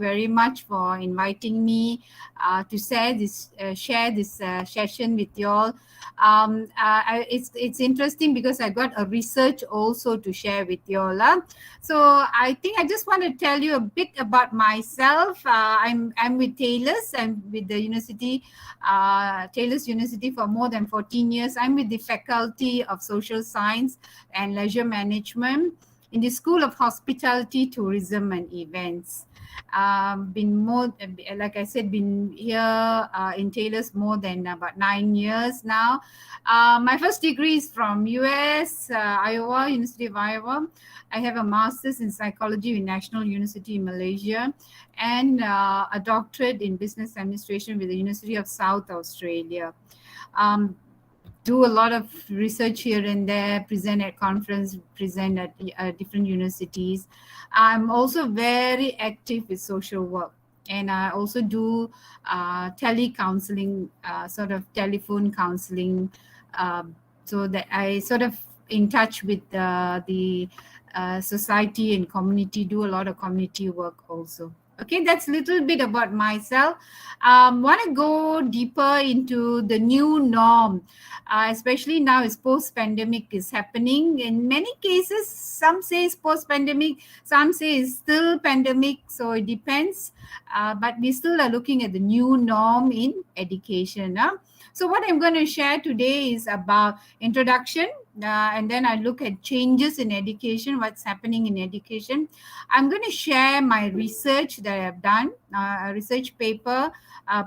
very much for inviting me to share this session with you all. It's interesting because I got a research also to share with you all. So I think I just want to tell you a bit about myself. I'm with Taylor's. I'm with the university, Taylor's University, for more than 14 years. I'm with the Faculty of Social Science and Leisure Management in the School of Hospitality, Tourism and Events. Been more, like I said, been here in Taylor's more than about 9 years now. My first degree is from US, Iowa, University of Iowa. I have a master's in psychology with National University in Malaysia and a doctorate in business administration with the University of South Australia. Do a lot of research here and there, present at conference, present at different universities. I'm also very active with social work, and I also do tele-counseling, sort of telephone counseling, so that I sort of in touch with the society and community, do a lot of community work also. Okay, that's a little bit about myself. Want to go deeper into the new norm, especially now as post-pandemic is happening. In many cases, some say it's post-pandemic, some say it's still pandemic, so it depends. But we still are looking at the new norm in education. So what I'm going to share today is about introduction, and then I look at changes in education, what's happening in education. I'm going to share my research that I have done, a research paper,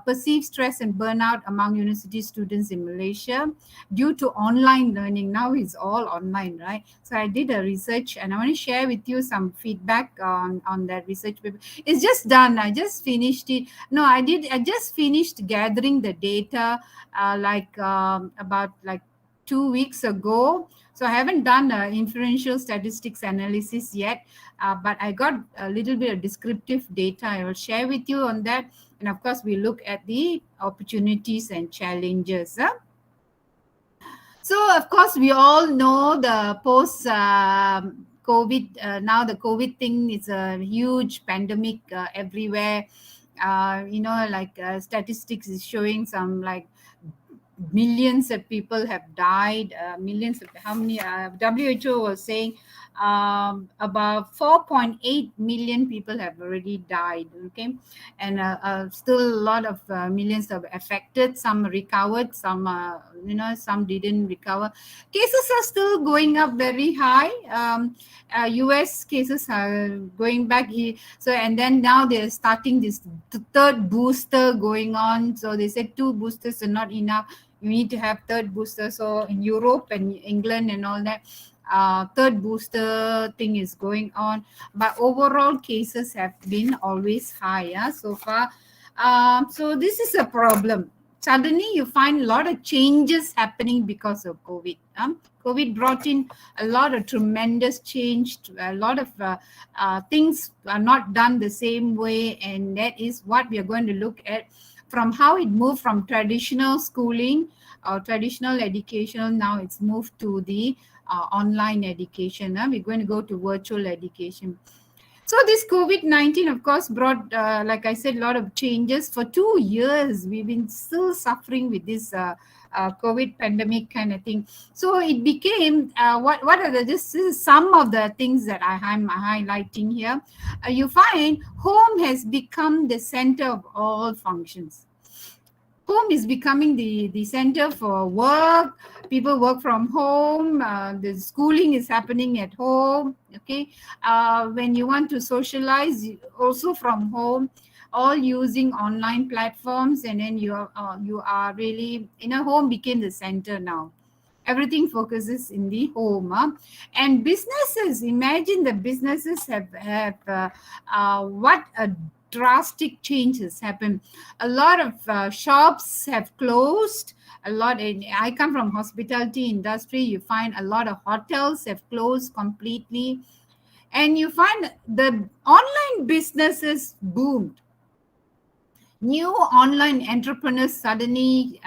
perceived stress and burnout among university students in Malaysia due to online learning. Now it's all online, right? So I did a research and I want to share with you some feedback on that research paper. It's just done. I just finished it. No, I just finished gathering the data about 2 weeks ago. So I haven't done inferential statistics analysis yet, but I got a little bit of descriptive data. I will share with you on that. And of course, we look at the opportunities and challenges. So of course, we all know the post COVID, now the COVID thing is a huge pandemic everywhere. Statistics is showing some millions of people have died. Millions of how many? WHO was saying about 4.8 million people have already died. Okay, and still a lot of millions of affected. Some recovered, some some didn't recover. Cases are still going up very high. US cases are going back here. So and then now they're starting this third booster going on. So they said 2 boosters are not enough. You need to have third booster. So in Europe and England and all that, third booster thing is going on. But overall cases have been always high so far. So this is a problem. Suddenly you find a lot of changes happening because of COVID. COVID brought in a lot of tremendous change. A lot of things are not done the same way, and that is what we are going to look at, from how it moved from traditional schooling or traditional education. Now it's moved to the online education. We're going to go to virtual education. So this COVID-19, of course, brought, like I said, a lot of changes. For 2 years, we've been still suffering with this COVID pandemic kind of thing. So it became, what are this is some of the things that I'm highlighting here. You find home has become the center of all functions. Home is becoming the center for work. People work from home. The schooling is happening at home. Okay, when you want to socialize, also from home, all using online platforms, and then you are really home became the center now. Everything focuses in the home. And businesses, imagine the businesses have what a drastic changes happen. A lot of shops have closed. I come from hospitality industry. You find a lot of hotels have closed completely, and you find the online businesses boomed. New online entrepreneurs suddenly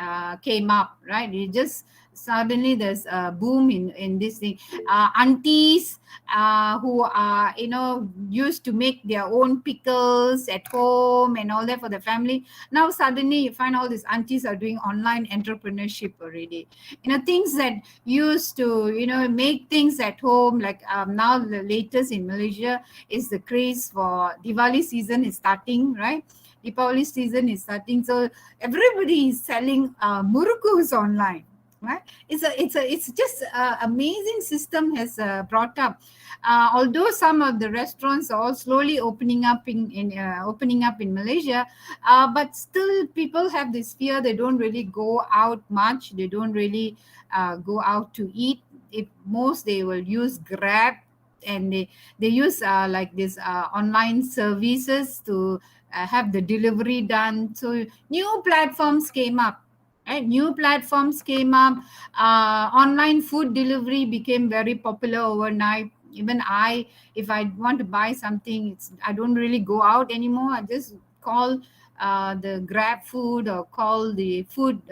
came up, right? You just suddenly there's a boom in this thing. Aunties who are, used to make their own pickles at home and all that for the family. Now suddenly you find all these aunties are doing online entrepreneurship already. Things that used to, make things at home. Like now the latest in Malaysia is the craze for Diwali season is starting, right? Deepavali season is starting, so everybody is selling murukus online, right? It's just amazing system has brought up. Although some of the restaurants are all slowly opening up in Malaysia, but still people have this fear. They don't really go out much. They don't really go out to eat. If most, they will use Grab, and they use like this online services to have the delivery done. So new platforms came up, right? New platforms came up. Online food delivery became very popular overnight. Even if I want to buy something, I don't really go out anymore. I just call the Grab food, or call the food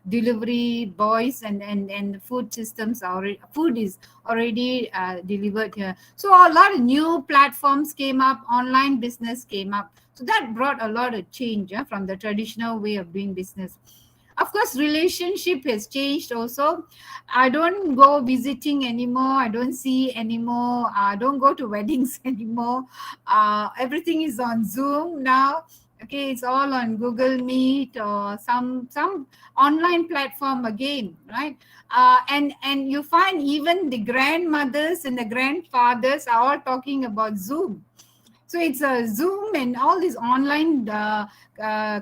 delivery boys, and the food systems are already, food is already delivered here. So a lot of new platforms came up, online business came up. So that brought a lot of change from the traditional way of doing business. Of course, relationship has changed also. I don't go visiting anymore. I don't see anymore. I don't go to weddings anymore. Everything is on Zoom now. Okay, it's all on Google Meet or some online platform again, right? And you find even the grandmothers and the grandfathers are all talking about Zoom. So it's a Zoom and all these online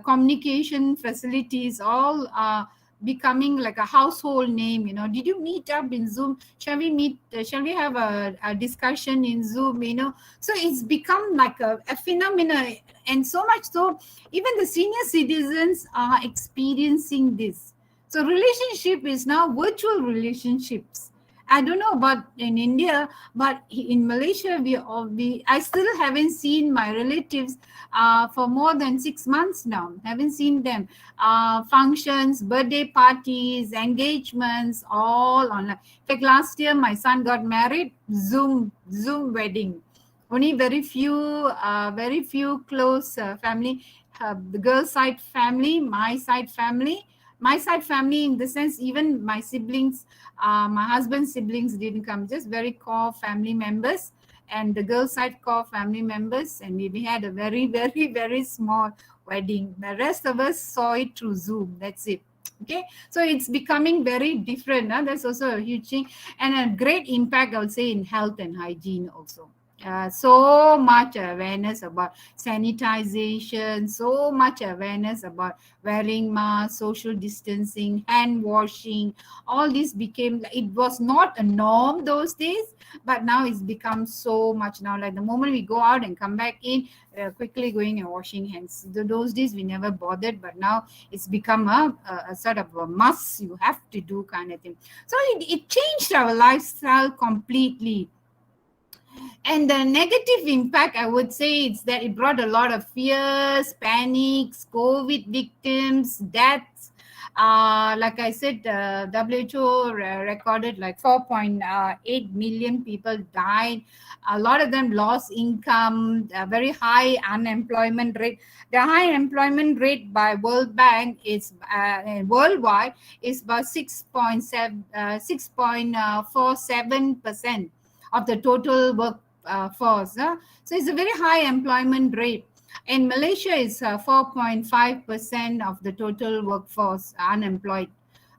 communication facilities all becoming like a household name. Did you meet up in Zoom? Shall we meet? Shall we have a discussion in Zoom? So it's become like a phenomenon, and so much so even the senior citizens are experiencing this. So relationship is now virtual relationships. I don't know about in India, but in Malaysia, I still haven't seen my relatives for more than 6 months now. Haven't seen them. Functions, birthday parties, engagements, all online. In fact, last year my son got married, Zoom wedding. Only very few close family. The girl side family, my side family. My side family, in the sense, even my siblings, my husband's siblings didn't come, just very core family members, and the girl side core family members, and we had a very, very, very small wedding. The rest of us saw it through Zoom. That's it. Okay, so it's becoming very different. That's also a huge thing, and a great impact, I would say, in health and hygiene also. So much awareness about sanitization, so much awareness about wearing masks, social distancing, hand washing. All this became, it was not a norm those days, but now it's become so much now. Like the moment we go out and come back in, quickly going and washing hands. Those days we never bothered, but now it's become a sort of a must, you have to do kind of thing. So it changed our lifestyle completely. And the negative impact, I would say, is that it brought a lot of fears, panics, COVID victims, deaths. Like I said, WHO recorded like 4.8 million people died. A lot of them lost income, a very high unemployment rate. The high employment rate by World Bank is worldwide is about 6.47% of the total work force. So it's a very high employment rate. In Malaysia, it's 4.5% of the total workforce unemployed.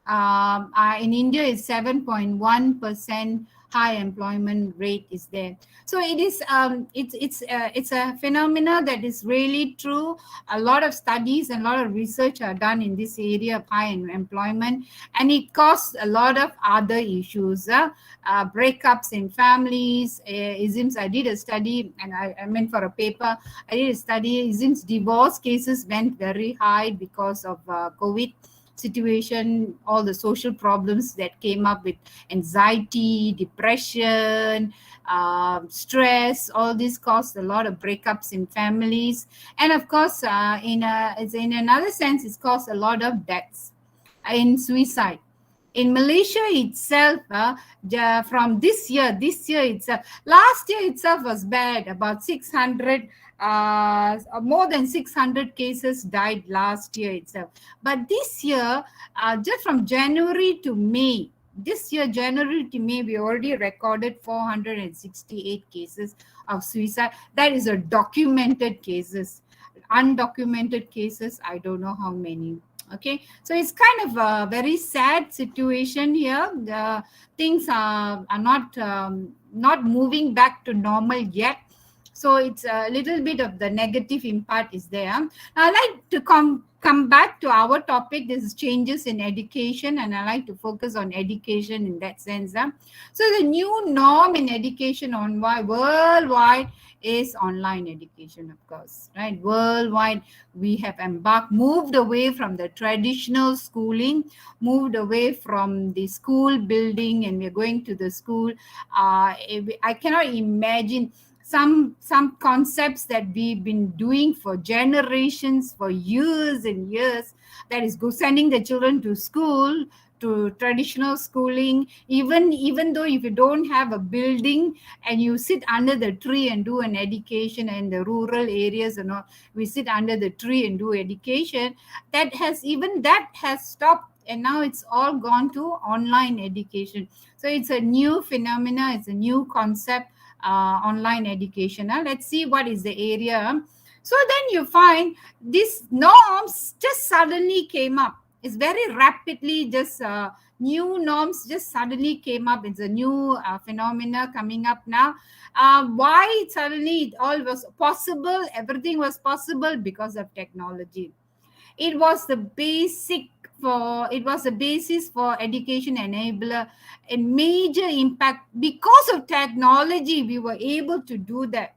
In India, it's 7.1% high employment rate is there. So it is it's a phenomena that is really true. A lot of studies and a lot of research are done in this area of high employment, and it causes a lot of other issues. Breakups in families. It seems I did a study, and I meant for a paper. I did a study. It seems divorce cases went very high because of COVID situation, all the social problems that came up with anxiety, depression, stress. All this caused a lot of breakups in families, and of course, in another sense, it's caused a lot of deaths in suicide. In Malaysia itself, from this year itself, last year itself was bad. About 600, more than 600 cases died last year itself. But this year, just from January to May, this year, January to May, we already recorded 468 cases of suicide. That is a documented cases. Undocumented cases, I don't know how many. Okay, so it's kind of a very sad situation here. The things are not moving back to normal yet, so it's a little bit of the negative impact is there. Now I like to come back to our topic. This is changes in education, and I like to focus on education in that sense. So the new norm in education on why worldwide is online education, of course, right? Worldwide, we have moved away from the traditional schooling, moved away from the school building, and we're going to the school. I cannot imagine some concepts that we've been doing for generations, for years and years, that is sending the children to school, to traditional schooling, even though if you don't have a building and you sit under the tree and do an education, and the rural areas and all, we sit under the tree and do education, that has stopped, and now it's all gone to online education. So it's a new phenomena, it's a new concept, online education. Let's see what is the area. So then you find these norms just suddenly came up. It's very rapidly, just new norms just suddenly came up. It's a new phenomena coming up now. Why suddenly it all was possible? Everything was possible because of technology. It was the basis for education enabler, a major impact. Because of technology, we were able to do that.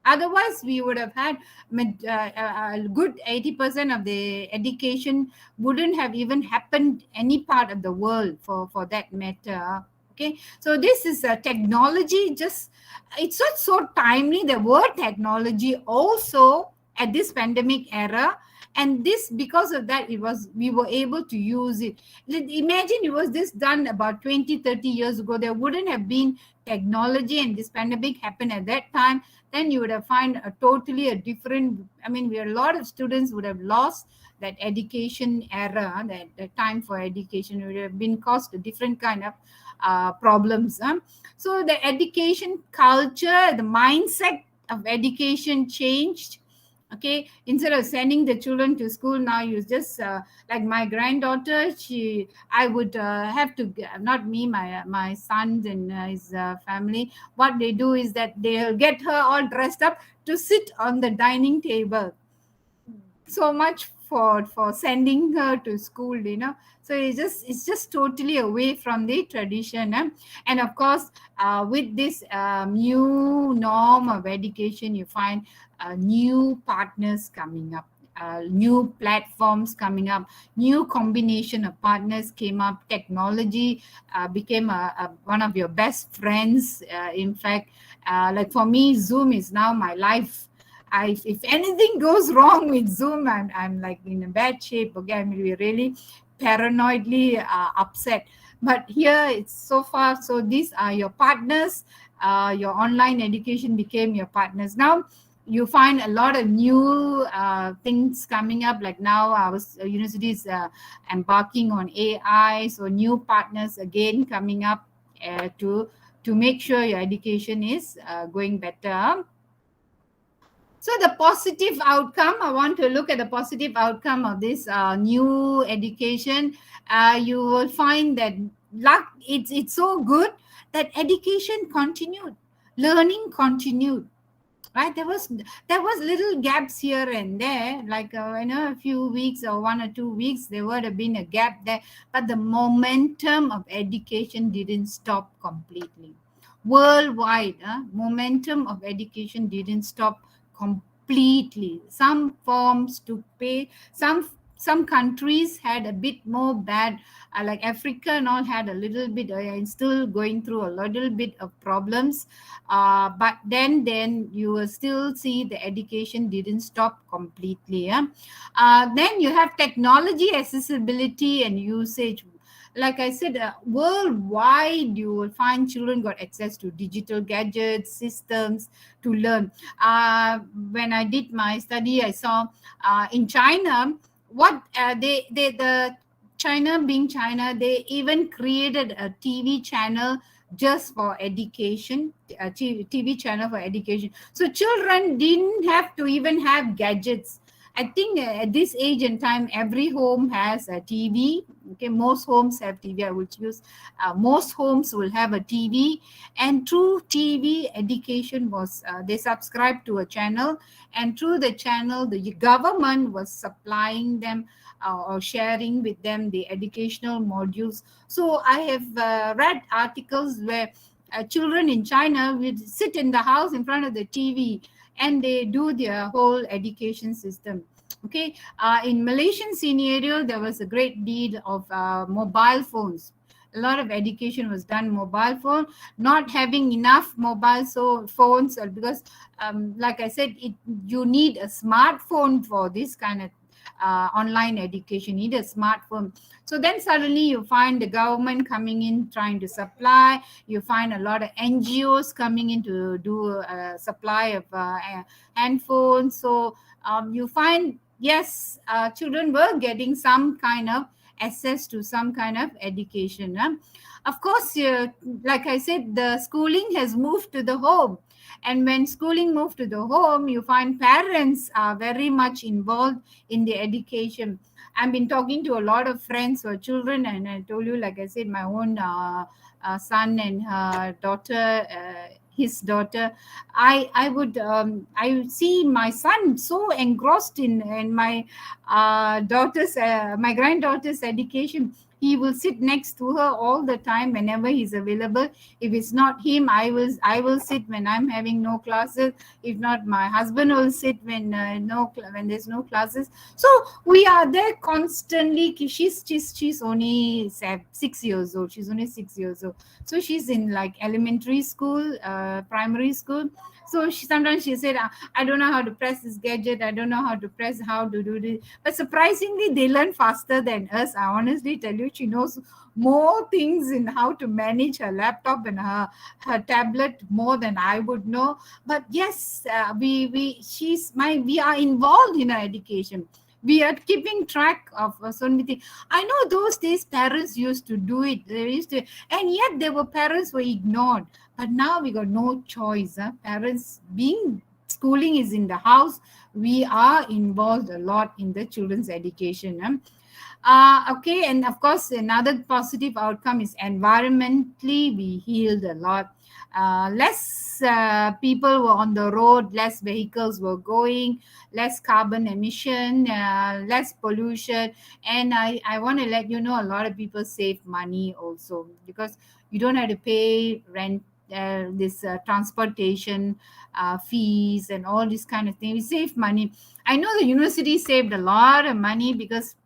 Otherwise, we would have had a good 80% of the education wouldn't have even happened any part of the world, for that matter. Okay, so this is a technology. Just it's not so timely. The word technology also at this pandemic era, and this, because of that, we were able to use it. Imagine it was this done about 20-30 years ago, there wouldn't have been technology, and this pandemic happened at that time. Then you would have find a totally a different, I mean, a lot of students would have lost that education era, that time for education. It would have been caused a different kind of problems. So the education culture, the mindset of education changed. Okay, instead of sending the children to school, now you just like my granddaughter, I would have to, not me, my sons and his family, what they do is that they'll get her all dressed up to sit on the dining table. So much for sending her to school, so it's just totally away from the tradition. And of course, with this new norm of education, you find new partners coming up, new platforms coming up, new combination of partners came up. Technology became one of your best friends. In fact, like for me, Zoom is now my life. If anything goes wrong with Zoom, I'm like in a bad shape. Okay, I'm really paranoidly upset. But here it's so far. So these are your partners. Your online education became your partners. Now you find a lot of new things coming up. Like now our university is embarking on AI. So new partners again coming up to make sure your education is going better. So the positive outcome, I want to look at the positive outcome of this new education. You will find that it's so good that education continued, learning continued. Right, there was little gaps here and there, like a few weeks or 1 or 2 weeks, there would have been a gap there, but the momentum of education didn't stop completely. Worldwide, momentum of education didn't stop completely. Some forms to pay, some countries had a bit more bad, like Africa and all had a little bit, still going through a little bit of problems. But then you will still see the education didn't stop completely. Then you have technology accessibility and usage. like I said, worldwide, you will find children got access to digital gadgets, systems to learn. When I did my study, I saw in China, what the China being China, they even created a TV channel just for education, a TV channel for education. So children didn't have to even have gadgets. I think at this age and time, every home has a TV. Okay, most homes have TV. I will choose. Most homes will have a TV, and through TV, education was they subscribed to a channel, and through the channel, the government was supplying them or sharing with them the educational modules. So I have read articles where children in China would sit in the house in front of the TV and they do their whole education system. Okay, in Malaysian scenario, there was a great deal of mobile phones. A lot of education was done mobile phone, not having enough phones because like I said, you need a smartphone for this kind of online education. You need a smartphone. So then suddenly you find the government coming in trying to supply. You find a lot of NGOs coming in to do a supply of handphones. So you find, yes, children were getting some kind of access to some kind of education. Of course, like I said, the schooling has moved to the home. And when schooling moved to the home, you find parents are very much involved in the education. I've been talking to a lot of friends who are children, and I told you, like I said, my own son and her daughter, his daughter. I see my son so engrossed in my my granddaughter's education. He will sit next to her all the time whenever he's available. If it's not him, I will sit when I'm having no classes. If not, my husband will sit when when there's no classes. So we are there constantly. She's only 6 years old. She's only 6 years old. So she's in like elementary school, primary school. So sometimes she said, I don't know how to press this gadget. I don't know how to do this. But surprisingly, they learn faster than us. I honestly tell you, she knows more things in how to manage her laptop and her tablet more than I would know. But yes, we are involved in her education. We are keeping track of so many things. I know those days parents used to do it. They used to, and yet there were parents were ignored. But now we got no choice. Parents being schooling is in the house. We are involved a lot in the children's education. Okay, and of course, another positive outcome is environmentally we healed a lot. Less people were on the road, less vehicles were going, less carbon emission, less pollution. And I want to let you know, a lot of people save money also, because you don't have to pay rent, this transportation fees and all this kind of thing. We save money. I know the university saved a lot of money, because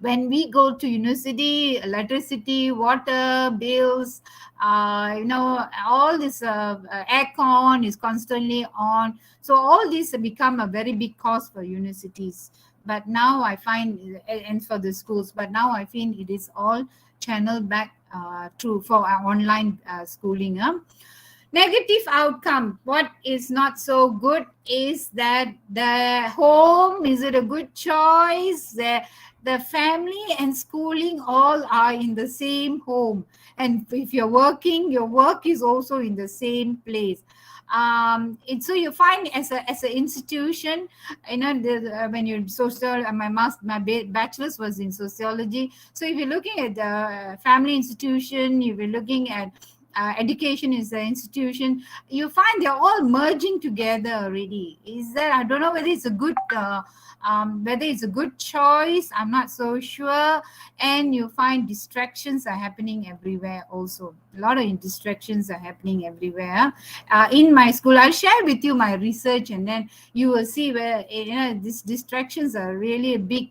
when we go to university, electricity, water bills, all this aircon is constantly on. So all these become a very big cost for universities. But now I find, and for the schools, but now I find it is all channeled back for our online schooling. Negative outcome, what is not so good is that the home, is it a good choice? The family and schooling all are in the same home, and if you're working, your work is also in the same place. And so you find as an institution, when you're social, my bachelor's was in sociology. So if you're looking at the family institution, if you're looking at education is the institution, you find they're all merging together already. Is that, I don't know whether it's a good choice. I'm not so sure. And you find distractions are happening everywhere also. A lot of distractions are happening everywhere. In my school, I'll share with you my research, and then you will see where these distractions are really a big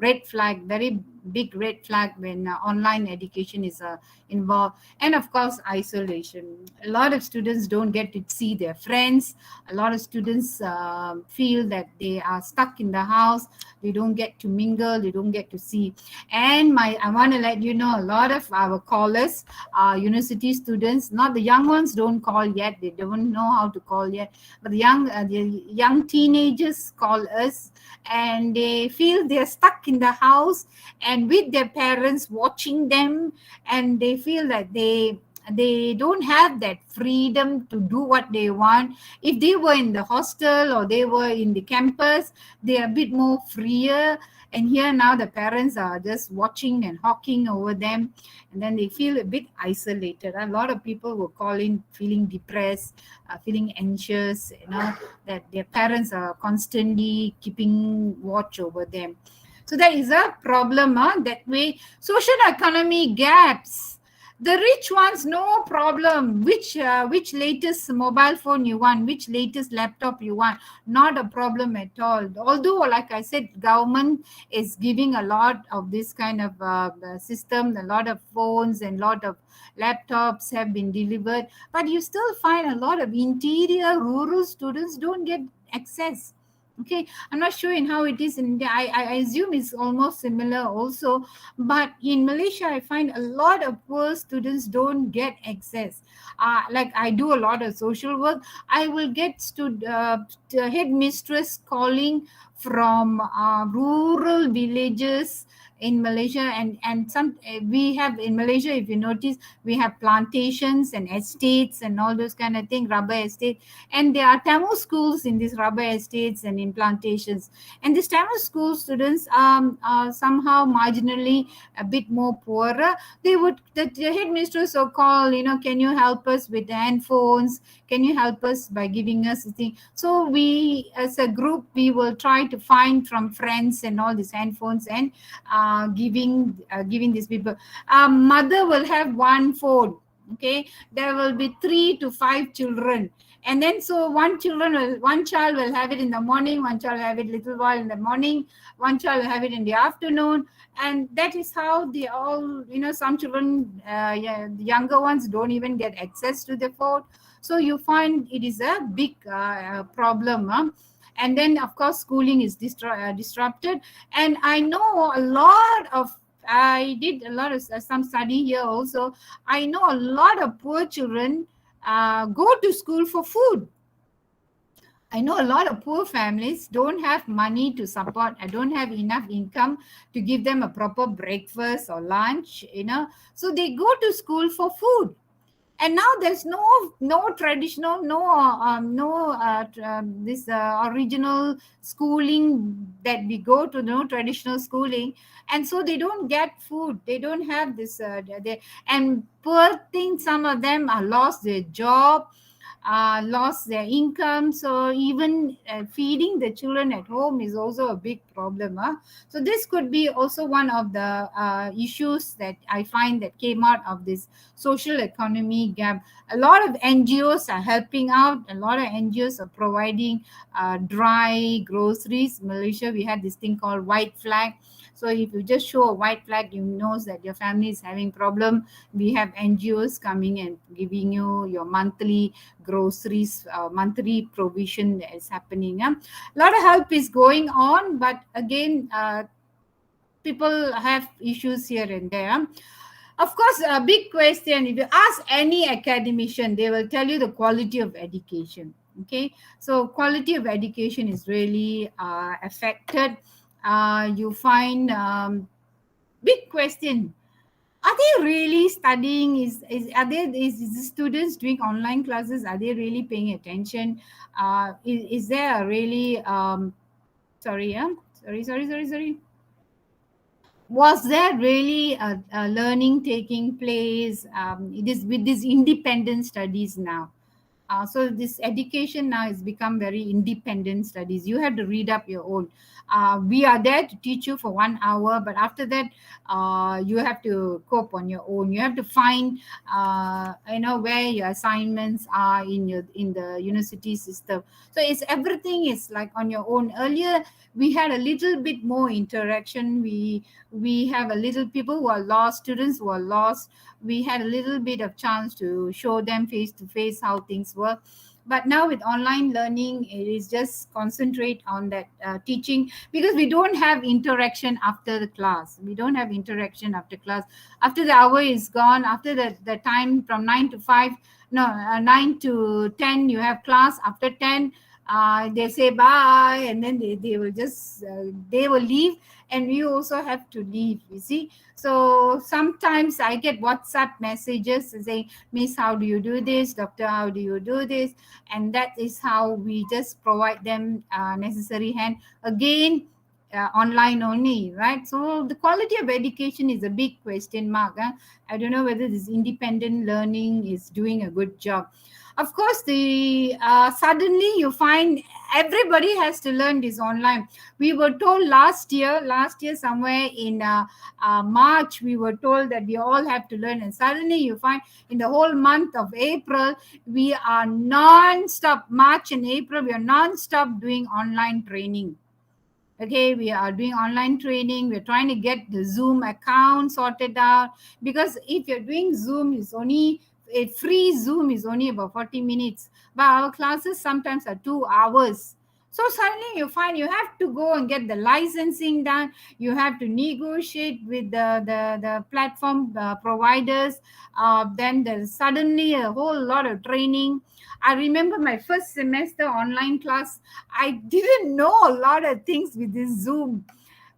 red flag, very big red flag when online education is involved. And of course, isolation. A lot of students don't get to see their friends. A lot of students feel that they are stuck in the house. They don't get to mingle. They don't get to see. And I want to let you know, a lot of our callers are university students. Not the young ones don't call yet. They don't know how to call yet. But the young teenagers call us, and they feel they're stuck in the house and with their parents watching them, and they feel that they don't have that freedom to do what they want. If they were in the hostel or they were in the campus, they are a bit more freer. And here now the parents are just watching and hawking over them, and then they feel a bit isolated. A lot of people will call in feeling depressed, feeling anxious, that their parents are constantly keeping watch over them. So that is a problem. That way, social economy gaps. The rich ones, no problem. Which latest mobile phone you want, which latest laptop you want, not a problem at all. Although, like I said, government is giving a lot of this kind of system, a lot of phones and lot of laptops have been delivered, but you still find a lot of interior rural students don't get access. Okay, I'm not sure in how it is in India. I assume it's almost similar also, but in Malaysia I find a lot of poor students don't get access. Like I do a lot of social work, I will get headmistress calling from rural villages in Malaysia, and some we have in Malaysia, if you notice, we have plantations and estates and all those kind of thing, rubber estate, and there are Tamil schools in these rubber estates and in plantations. And these Tamil school students are somehow marginally a bit more poorer. The headmistress will call, can you help us with the handphones? Can you help us by giving us a thing? So we, as a group, we will try to find from friends and all these handphones, and giving these people. Mother will have one phone. Okay, there will be 3 to 5 children, and then so one child will have it in the morning, one child will have it little while in the morning, one child will have it in the afternoon, and that is how they all, some children, the younger ones don't even get access to the phone. So you find it is a big problem. And then of course schooling is disrupted. And I know a lot of, I did a lot of some study here also. I know a lot of poor children go to school for food. I know a lot of poor families don't have money to support. I don't have enough income to give them a proper breakfast or lunch, so they go to school for food. And now there's no traditional, this original schooling that we go to, no traditional schooling, and so they don't get food. They don't have this and poor thing, some of them are lost their job, lost their income. So even feeding the children at home is also a big problem. So this could be also one of the issues that I find that came out of this social economy gap. A lot of NGOs are helping out. A lot of NGOs are providing dry groceries. Malaysia, we had this thing called white flag. So if you just show a white flag, you know that your family is having problem. We have NGOs coming and giving you your monthly groceries, monthly provision that is happening. A lot of help is going on, but again, people have issues here and there. Of course, a big question, if you ask any academician, they will tell you the quality of education. Okay, so quality of education is really affected. You find big question, are they really studying? Is the students doing online classes? Are they really paying attention? Is there a really sorry, was there really a learning taking place, this with these independent studies now? So this education now has become very independent studies. You have to read up your own. We are there to teach you for 1 hour, but after that, you have to cope on your own. You have to find, where your assignments are in the university system. So it's everything is like on your own. Earlier, we had a little bit more interaction. We have a little people who are lost, students who are lost. We had a little bit of chance to show them face to face how things work. But now with online learning, it is just concentrate on that teaching, because we don't have interaction after the class. We don't have interaction after class. After the hour is gone, after the time from 9 to 5, no, 9 to 10, you have class. After 10, they say bye, and then they will just they will leave, and we also have to leave, you see. So sometimes I get WhatsApp messages saying, Miss, how do you do this? Doctor, how do you do this? And that is how we just provide them necessary hand. Again, online only, right? So the quality of education is a big question mark. I don't know whether this independent learning is doing a good job. Of course, the suddenly you find everybody has to learn this online. We were told last year somewhere in March, we were told that we all have to learn, and suddenly you find in the whole month of April, we are non-stop. March and April, we are non-stop doing online training. Okay, we are doing online training. We're trying to get the Zoom account sorted out, because if you're doing Zoom, it's only a free Zoom is only about 40 minutes, but our classes sometimes are 2 hours. So suddenly you find you have to go and get the licensing done. You have to negotiate with the platform providers. Then there's suddenly a whole lot of training. I remember my first semester online class, I didn't know a lot of things with this Zoom.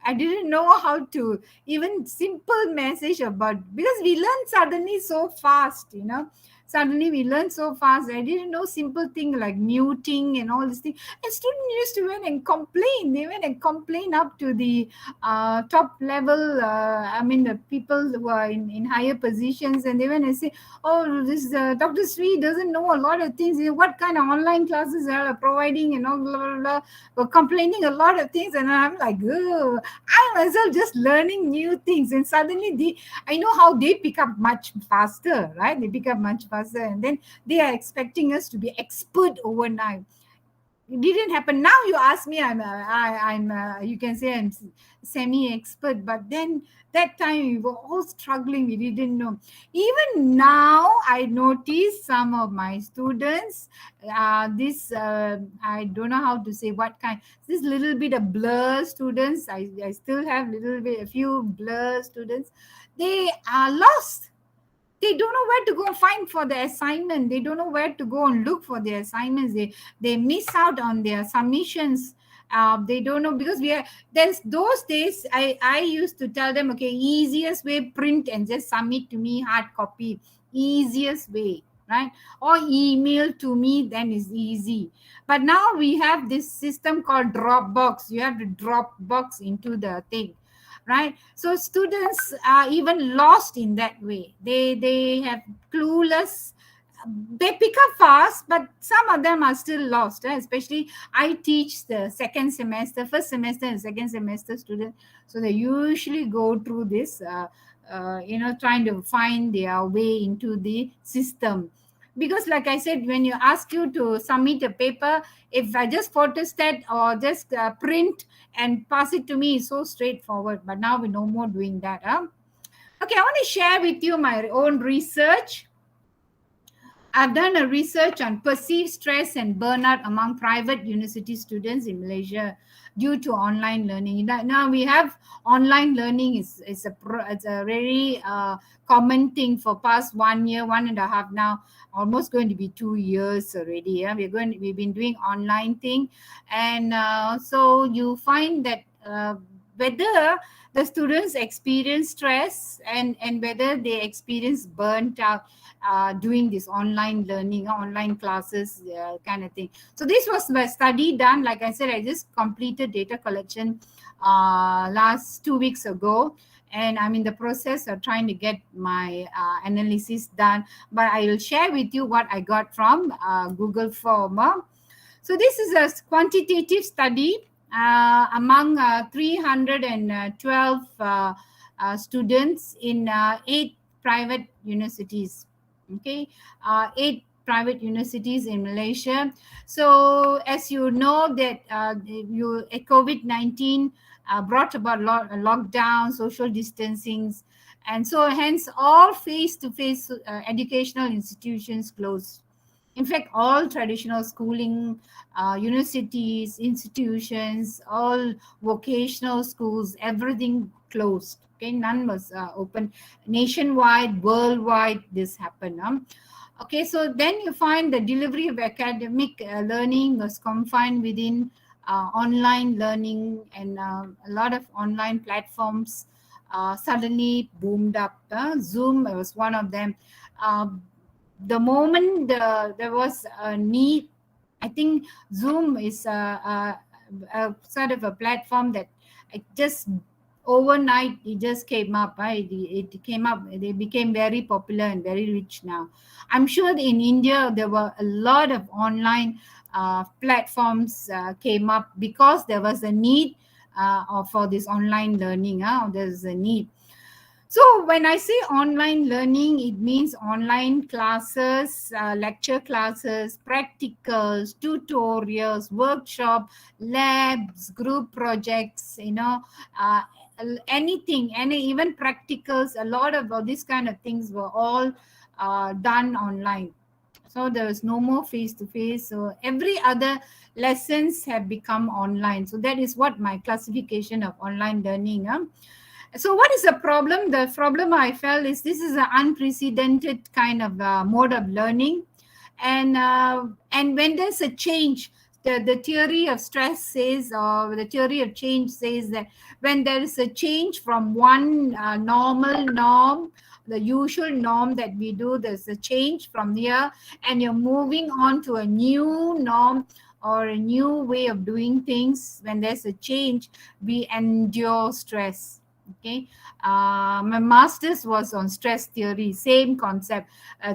I didn't know how to even simple message about, because we learn suddenly so fast, Suddenly we learn so fast. I didn't know simple thing like muting and all these things. And students used to went and complain. They went and complain up to the top level. The people who are in higher positions, and they went and say, "Oh, this Dr. Sri doesn't know a lot of things. What kind of online classes are providing?" And all blah blah blah. Were complaining a lot of things, and I'm like, oh, I myself just learning new things, and suddenly I know how they pick up much faster, right? They pick up much faster, and then they are expecting us to be expert overnight. It didn't happen. Now you ask me, I'm you can say I'm semi-expert, but then that time we were all struggling. We didn't know. Even now, I notice some of my students. This I don't know how to say what kind. This little bit of blur students. I still have a few blur students. They are lost. They don't know where to go find for the assignment. They don't know where to go and look for their assignments. They miss out on their submissions. They don't know, because there's those days I used to tell them, okay, easiest way, print and just submit to me hard copy. Easiest way, right? Or email to me, then is easy. But now we have this system called Dropbox. You have to Dropbox into the thing, right? So students are even lost in that way. They have clueless. They pick up fast, but some of them are still lost, especially I teach the first semester and second semester students. So they usually go through this trying to find their way into the system. Because like I said, when you ask you to submit a paper, if I just photostat or just print and pass it to me, is so straightforward. But now we no more doing that. Okay, I want to share with you my own research. I've done a research on perceived stress and burnout among private university students in Malaysia due to online learning. Now we have online learning it's a very common thing for past 1 year, 1.5 now, almost going to be 2 years already. Yeah, we've been doing online thing, and so you find that whether the students experience stress and whether they experience burnt out doing this online learning, online classes kind of thing. So this was a study done. Like I said, I just completed data collection last 2 weeks ago, and I'm in the process of trying to get my analysis done. But I will share with you what I got from Google Form. So this is a quantitative study among 312 students in 8 private universities. Okay, 8 private universities in Malaysia. So as you know that COVID-19 brought about lockdown, social distancing, and so hence all face-to-face educational institutions closed. In fact, all traditional schooling, universities, institutions, all vocational schools, everything closed. Okay, none was open. Nationwide, worldwide, this happened. Okay, so then you find the delivery of academic learning was confined within online learning, and a lot of online platforms suddenly boomed up. Zoom was one of them. The moment there was a need, I think Zoom is a sort of a platform that it just overnight it just came up, right? It came up, they became very popular and very rich now. I'm sure in India there were a lot of online platforms came up because there was a need for this online learning. There's a need. So when I say online learning, it means online classes, lecture classes, practicals, tutorials, workshop, labs, group projects, uh, anything, even practicals. A lot of these kind of things were all done online. So there is no more face to face. So every other lessons have become online. So that is what my classification of online learning. So what is the problem? The problem I felt is this is an unprecedented kind of mode of learning, and when there's a change, the theory of stress says, or the theory of change says that when there is a change from one normal norm, the usual norm that we do, there's a change from here, and you're moving on to a new norm or a new way of doing things. When there's a change, we endure stress. Okay, my master's was on stress theory, same concept.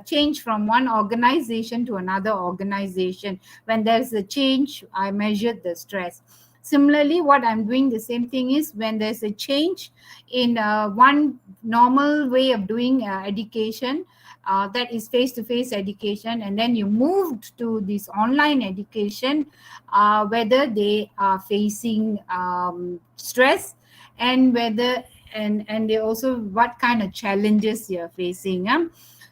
Change from one organization to another organization. When there's a change, I measured the stress. Similarly, what I'm doing the same thing is when there's a change in one normal way of doing education, that is face-to-face education, and then you moved to this online education, whether they are facing stress, and whether and they also what kind of challenges you're facing.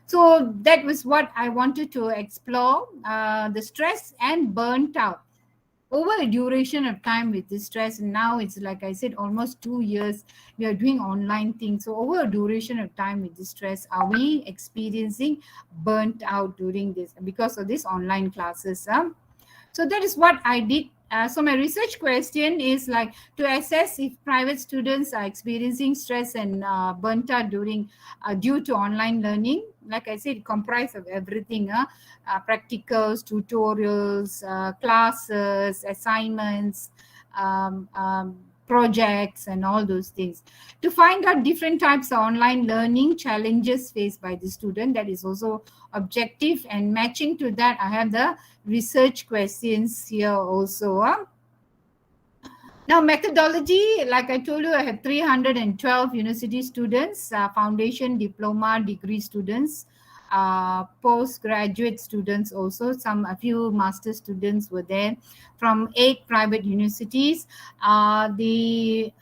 So that was what I wanted to explore, the stress and burnt out over a duration of time with this stress. And now it's like I said, almost 2 years we are doing online things. So over a duration of time with this stress, are we experiencing burnt out during this because of these online classes? So that is what I did. So my research question is like to assess if private students are experiencing stress and burnt out during due to online learning. Like I said, it comprised of everything: practicals, tutorials, classes, assignments, um, um, projects, and all those things. To find out different types of online learning challenges faced by the student, that is also objective, and matching to that, I have the research questions here also. Now, methodology, like I told you, I have 312 university students, foundation, diploma, degree students, postgraduate students also. A few master students were there from 8 private universities. It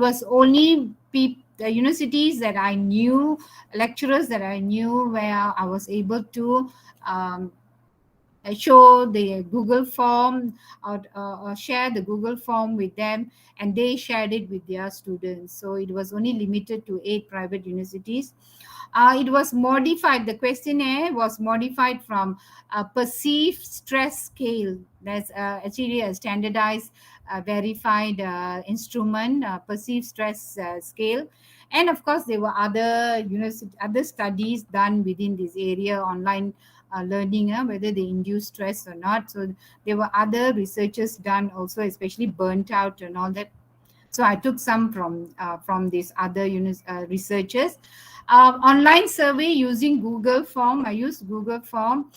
was only the universities that I knew, lecturers that I knew, where I was able to show the Google form, or share the Google form with them, and they shared it with their students. So it was only limited to 8 private universities. It was modified, the questionnaire was modified from a perceived stress scale. That's actually a standardized, verified instrument, perceived stress scale. And of course, there were other studies done within this area, online learning, whether they induce stress or not. So there were other researches done also, especially burnt out and all that. So I took some from these other researchers. Online survey using Google Form. I used Google Form,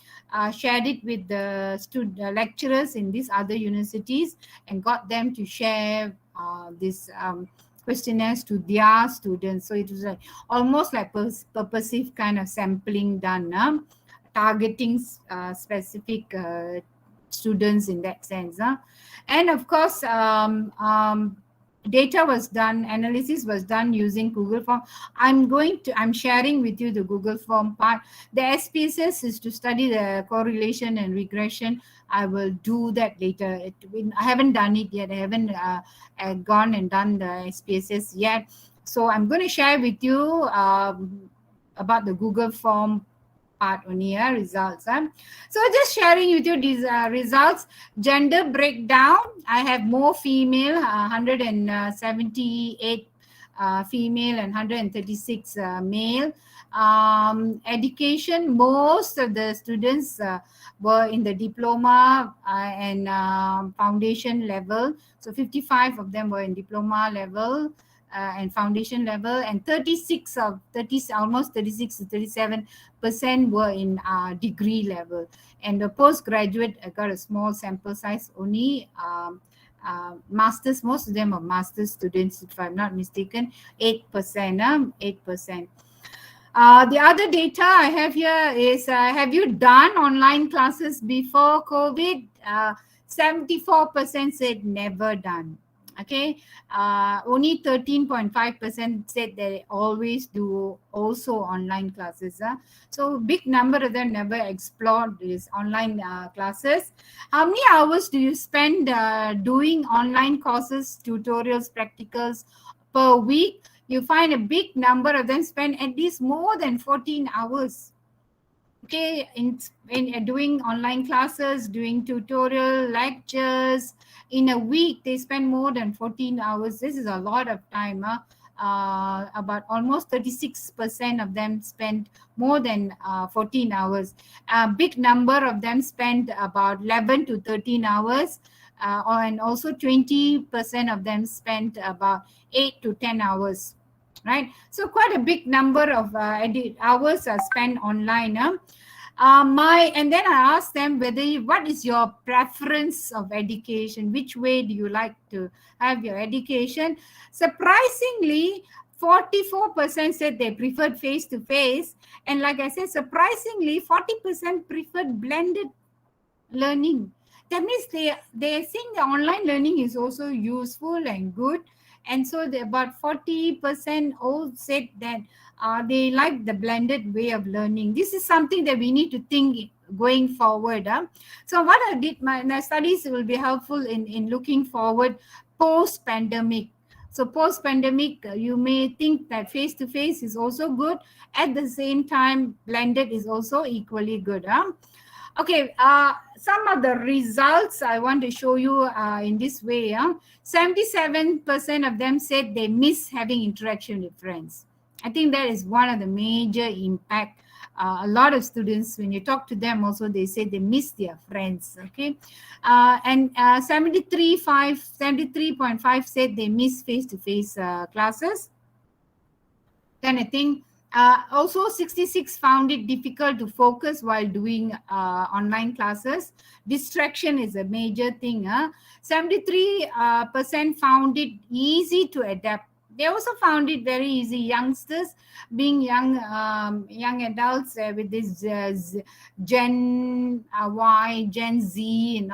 shared it with the lecturers in these other universities, and got them to share this questionnaires to their students. So it was almost like purposive kind of sampling done, targeting specific students in that sense. And of course, data was done, analysis was done using Google Form. I'm sharing with you the Google Form part. The SPSS is to study the correlation and regression. I will do that later. I haven't done it yet. I haven't gone and done the SPSS yet. So I'm going to share with you about the Google Form part only, results. So just sharing with you these results. Gender breakdown, I have more female, 178 female and 136 male. Education, most of the students were in the diploma and foundation level. So 55 of them were in diploma level and foundation level, and 36 of 30, almost 36 to 37% were in degree level. And the postgraduate, I got a small sample size only. Masters, most of them are master's students, if I'm not mistaken, 8%. 8%. The other data I have here is, have you done online classes before COVID? 74% said never done. Okay, only 13.5% said they always do also online classes. So big number of them never explored these online classes. How many hours do you spend doing online courses, tutorials, practicals per week? You find a big number of them spend at least more than 14 hours. Okay, in doing online classes, doing tutorial lectures. In a week, they spend more than 14 hours. This is a lot of time. About almost 36% of them spend more than 14 hours. A big number of them spend about 11 to 13 hours. And also 20% of them spent about 8 to 10 hours. Right, so quite a big number of hours are spent online. And then I asked them what is your preference of education? Which way do you like to have your education? Surprisingly, 44% said they preferred face-to-face. And like I said, surprisingly, 40% preferred blended learning. That means they think the online learning is also useful and good. And so about 40% all said that they like the blended way of learning. This is something that we need to think going forward. So what I did, my studies will be helpful in looking forward post-pandemic. So post-pandemic, you may think that face-to-face is also good. At the same time, blended is also equally good. Okay, some of the results I want to show you in this way. 77% of them said they miss having interaction with friends. I think that is one of the major impact. A lot of students, when you talk to them also, they say they miss their friends. Okay, and 73.5 said they miss face-to-face classes. Then I think also 66 found it difficult to focus while doing online classes. Distraction is a major thing. 73% found it easy to adapt. They also found it very easy. Youngsters, being young adults with this Gen Y, Gen Z,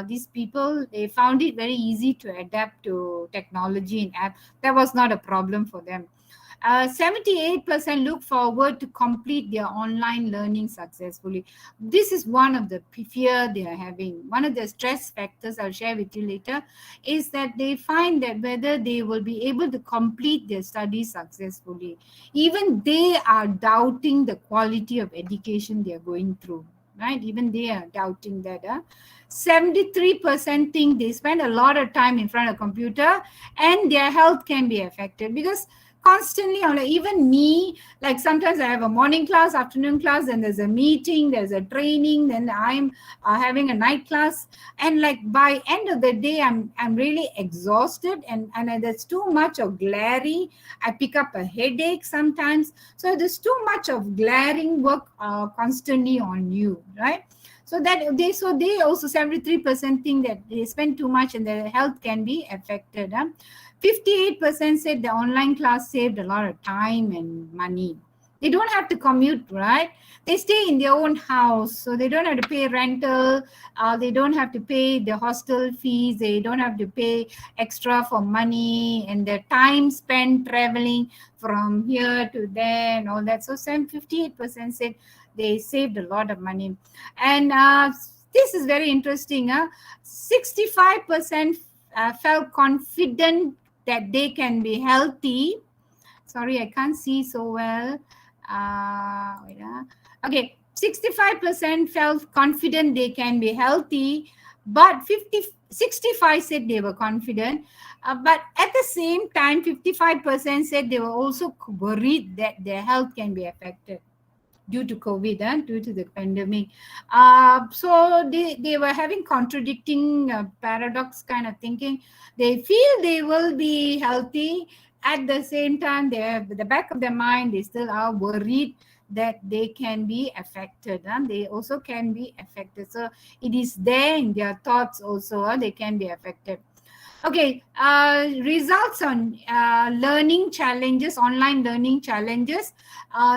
these people, they found it very easy to adapt to technology and app. That was not a problem for them. 78% look forward to complete their online learning successfully. This is one of the fear they are having. One of the stress factors I'll share with you later is that they find that whether they will be able to complete their studies successfully. Even they are doubting the quality of education they are going through. Right? Even they are doubting that. 73% think they spend a lot of time in front of a computer and their health can be affected, because constantly on, like, even me, like sometimes I have a morning class, afternoon class, then there's a meeting, there's a training, then I'm having a night class, and like by end of the day I'm really exhausted, and there's too much of glaring. I pick up a headache sometimes, so there's too much of glaring work constantly on you, right? So that they also 73% think that they spend too much and their health can be affected. 58% said the online class saved a lot of time and money. They don't have to commute, right? They stay in their own house, so they don't have to pay rental. They don't have to pay the hostel fees. They don't have to pay extra for money and their time spent traveling from here to there and all that. So 58% said they saved a lot of money. And this is very interesting. 65% felt confident that they can be healthy. Sorry, I can't see so well. Okay, 65% felt confident they can be healthy, but 65 said they were confident. But at the same time, 55% said they were also worried that their health can be affected due to COVID, due to the pandemic. So they were having contradicting paradox kind of thinking. They feel they will be healthy. At the same time, they have the back of their mind, they still are worried that they can be affected. They also can be affected. So it is there in their thoughts also, they can be affected. Okay, results on learning challenges, online learning challenges.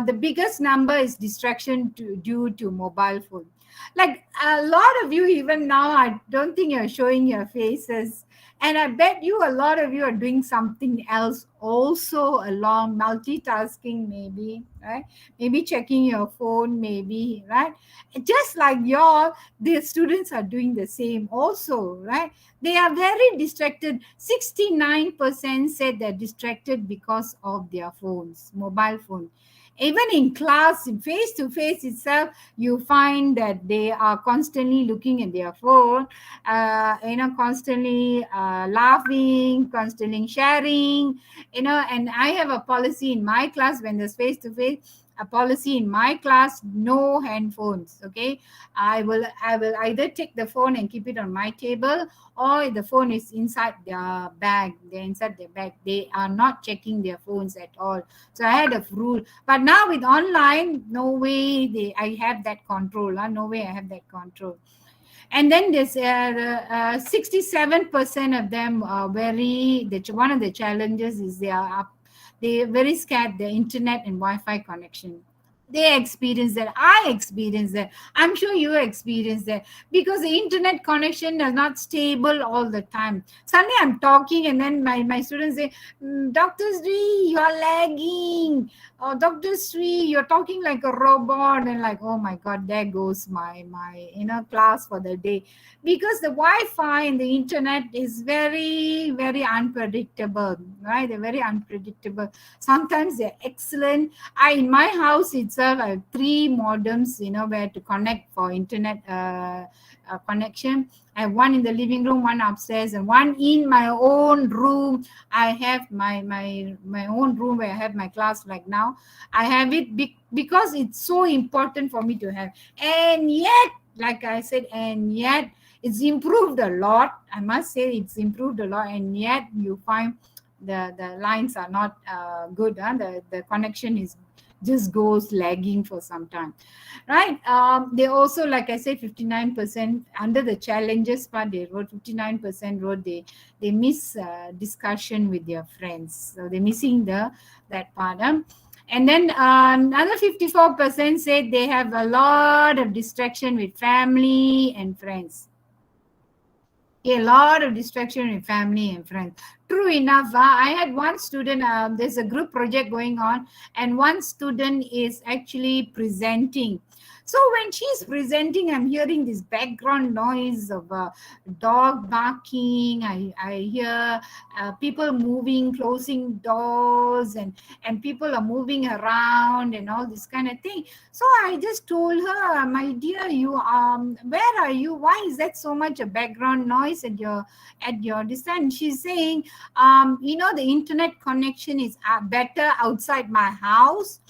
The biggest number is distraction due to mobile phone. Like a lot of you, even now, I don't think you're showing your faces. And I bet you a lot of you are doing something else also along, multitasking maybe, right? Maybe checking your phone, maybe, right? Just like the students are doing the same also, right? They are very distracted. 69% said they're distracted because of their phones, mobile phone. Even in class, in face to face itself, you find that they are constantly looking at their phone, constantly laughing, constantly sharing, and I have a policy in my class when there's face to face, a policy in my class, no handphones. Okay, I will either take the phone and keep it on my table, or the phone is inside their bag. They're inside their bag. They are not checking their phones at all. So I had a rule. But now with online, no way I have that control. No way I have that control. And then there's 67% of them are one of the challenges is they're very scared the internet and Wi-Fi connection. They experience that. I experience that. I'm sure you experience that, because the internet connection is not stable all the time. Suddenly I'm talking and then my students say, Dr. Sri, you are lagging. Oh, Dr. Sri, you're talking like a robot. And like, oh my God, there goes my class for the day. Because the Wi-Fi and the internet is very, very unpredictable, right? They're very unpredictable. Sometimes they're excellent. In my house itself, I have 3 modems, where to connect for internet connection. I have one in the living room, one upstairs, and one in my own room. I have my own room where I have my class like now. I have it because it's so important for me to have. And yet, like I said, it's improved a lot. I must say it's improved a lot. And yet you find the lines are not good. The connection is just goes lagging for some time, right? They also, like I said, 59% under the challenges part, they wrote 59% wrote they miss discussion with their friends, so they're missing that part. And then another 54% said they have a lot of distraction with family and friends. A lot of distraction with family and friends. True enough, I had one student, there's a group project going on, and one student is actually presenting. So when she's presenting, I'm hearing this background noise of a dog barking. I hear people moving, closing doors, and people are moving around and all this kind of thing. So I just told her, my dear, you where are you? Why is that so much a background noise at your distance? She's saying, the internet connection is better outside my house.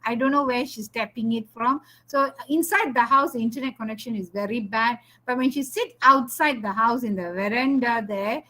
I don't know where she's tapping it from. So inside the house, the internet connection is very bad. But when she sits outside the house in the veranda there,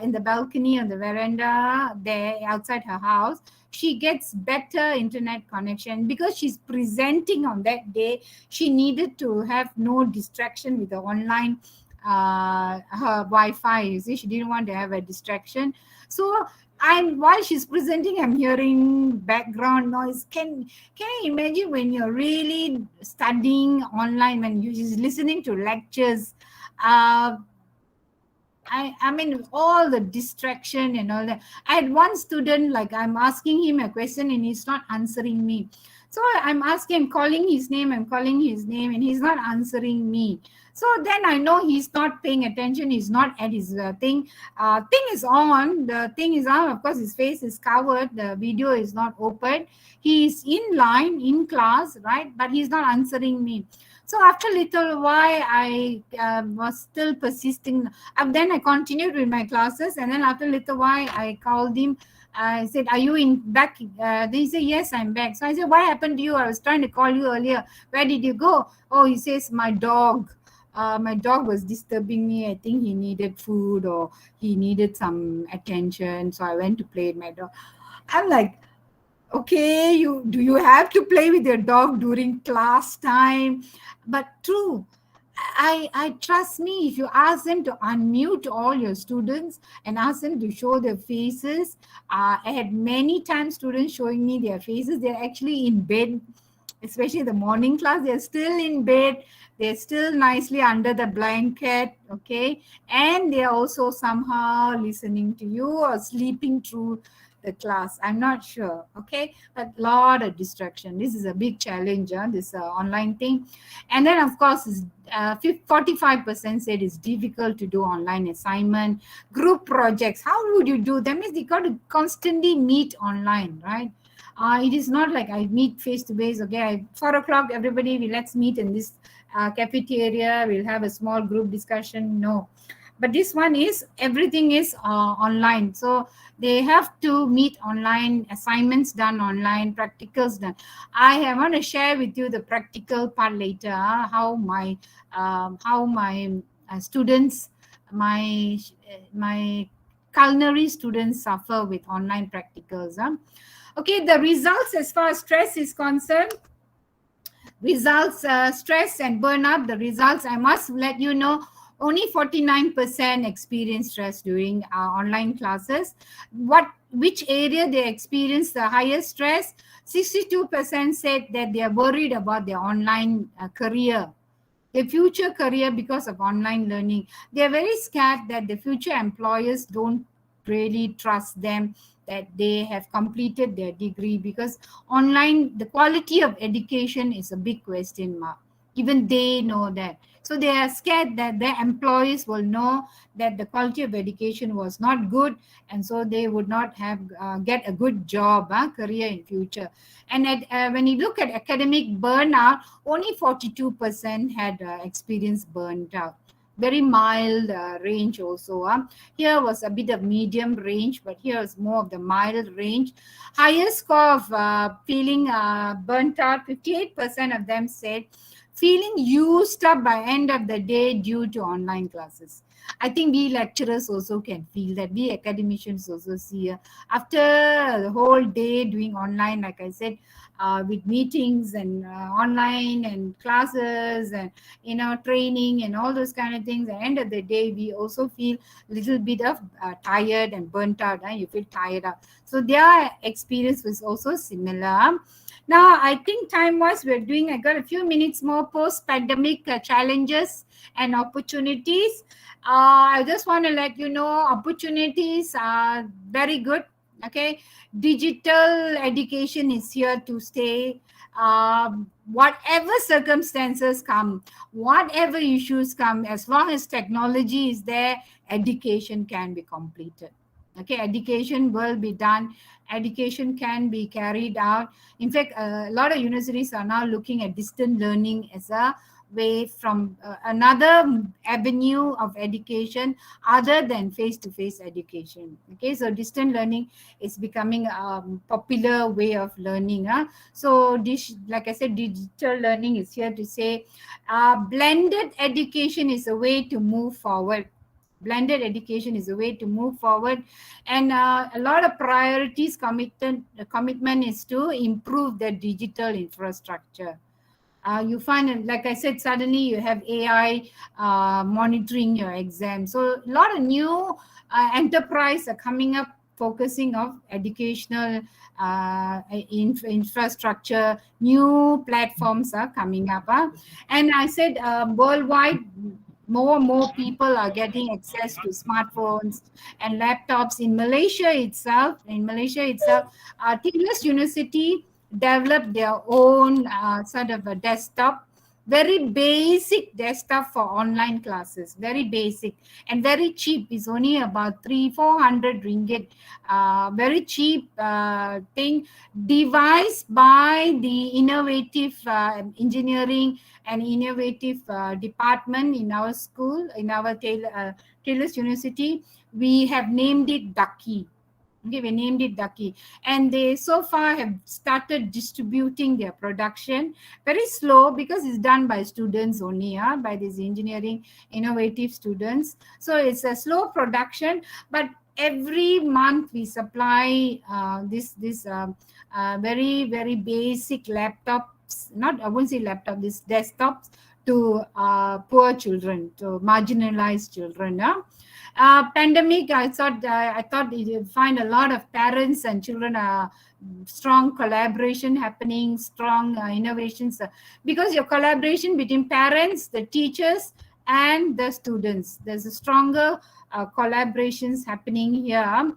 in the balcony on the veranda there outside her house, she gets better internet connection because she's presenting on that day. She needed to have no distraction with the online her Wi-Fi. You see, she didn't want to have a distraction. So and while she's presenting, I'm hearing background noise. Can you imagine when you're really studying online, when you're just listening to lectures? I mean, all the distraction and all that. I had one student, like I'm asking him a question and he's not answering me. So I'm calling his name, and he's not answering me. So then I know he's not paying attention. He's not at his thing. Thing is on. The thing is on. Of course, his face is covered. The video is not open. He's in line, in class, right? But he's not answering me. So after a little while, I was still persisting. And then I continued with my classes. And then after a little while, I called him. I said, are you in back? They say, yes, I'm back. So I said, what happened to you? I was trying to call you earlier. Where did you go? Oh, he says, my dog. My dog was disturbing me. I think he needed food or he needed some attention. So I went to play with my dog. I'm like, okay, do you have to play with your dog during class time? But true, I trust me, if you ask them to unmute all your students and ask them to show their faces, I had many times students showing me their faces. They're actually in bed, especially the morning class. They're still in bed. They're still nicely under the blanket, okay? And they're also somehow listening to you or sleeping through the class. I'm not sure, okay? But a lot of distraction. This is a big challenge, this online thing. And then, of course, 45% said it's difficult to do online assignment. Group projects, how would you do? That means you got to constantly meet online, right? It is not like I meet face to face. Okay, 4 o'clock, everybody, let's meet in this cafeteria. We'll have a small group discussion. No, but this one is everything is online. So they have to meet online, assignments done online, practicals done. I want to share with you the practical part later. How my students, my culinary students suffer with online practicals. Okay, the results as far as stress is concerned, results, stress and burnout, the results, I must let you know, only 49% experience stress during online classes. Which area they experience the highest stress? 62% said that they are worried about their online career, their future career because of online learning. They are very scared that the future employers don't really trust them, that they have completed their degree, because online, the quality of education is a big question mark. Even they know that. So they are scared that their employees will know that the quality of education was not good, and so they would not have get a good job, career in future. And when you look at academic burnout, only 42% had experienced burnt out. Very mild range also. Here was a bit of medium range, but here is more of the mild range. Highest score of feeling burnt out, 58% of them said feeling used up by end of the day due to online classes. I think we lecturers also can feel that. We academicians also see after the whole day doing online, like I said, with meetings and online and classes and training and all those kind of things. At the end of the day, we also feel a little bit of tired and burnt out. You feel tired out. So their experience was also similar. Now, I think time-wise, I got a few minutes more post-pandemic challenges and opportunities. I just want to let you know, opportunities are very good. Okay, digital education is here to stay. Whatever circumstances come, whatever issues come, as long as technology is there, education can be completed. Okay, education will be done, education can be carried out. In fact, a lot of universities are now looking at distant learning as a way from another avenue of education other than face-to-face education. Okay, so distant learning is becoming a popular way of learning. So this, like I said, digital learning is here to say blended education is a way to move forward. Blended education is a way to move forward, and a lot of priorities commitment is to improve the digital infrastructure. You find, like I said, suddenly you have AI monitoring your exam. So a lot of new enterprise are coming up focusing of educational infrastructure. New platforms are coming up. And I said worldwide, more and more people are getting access to smartphones and laptops. In Malaysia itself, Teachers University developed their own sort of a desktop, very basic desktop for online classes, very basic and very cheap. It's only about 300-400 ringgit. Very cheap thing, devised by the innovative engineering and innovative department in our school, in our Taylor's University. We have named it Ducky. Okay, we named it Ducky. And they so far have started distributing their production. Very slow because it's done by students only, by these engineering innovative students. So it's a slow production, but every month we supply very, very basic laptops, not, I won't say laptop, these desktops to poor children, to marginalized children. Pandemic, I thought you'd find a lot of parents and children strong collaboration happening, strong innovations, because your collaboration between parents, the teachers, and the students, there's a stronger collaborations happening here.